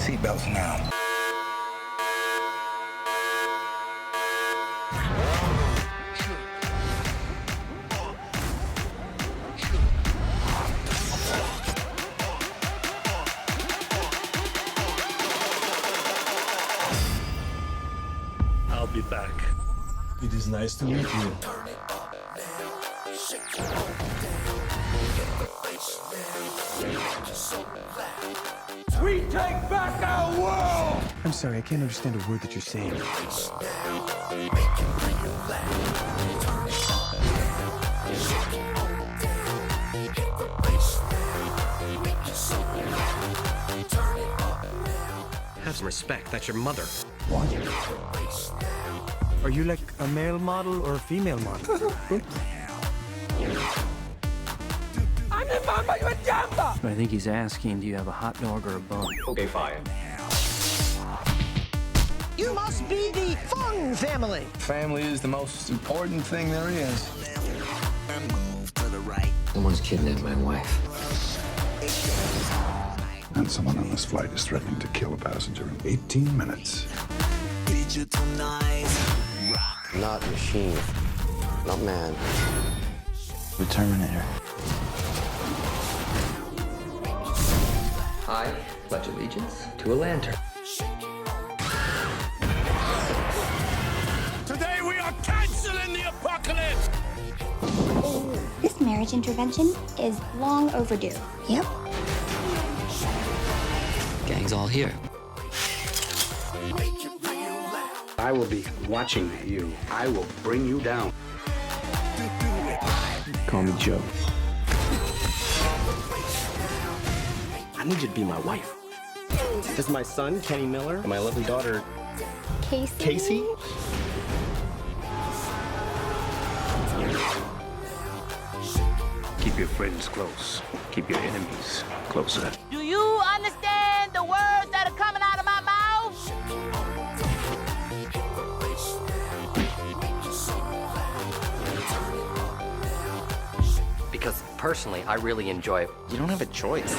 Seatbelts now. I'll be back. It is nice to meet you. We take back our world! I'm sorry, I can't understand a word that you're saying. Have some respect. That's your mother. What? Are you like a male model or a female model? I think he's asking, do you have a hot dog or a bun? Okay, fine. You must be the Fung family. Family is the most important thing there is. Someone's kidnapped my wife. And someone on this flight is threatening to kill a passenger in 18 minutes. Not machine. Not man. The Terminator. I pledge allegiance to a lantern. Today we are canceling the apocalypse! This marriage intervention is long overdue. Yep. Gang's all here. I will be watching you. I will bring you down. Call me Joe. I need you to be my wife. This is my son, Kenny Miller, and my lovely daughter, Casey? Casey. Keep your friends close. Keep your enemies closer. Do you understand the words that are coming out of my mouth? Because personally, I really enjoy it. You don't have a choice.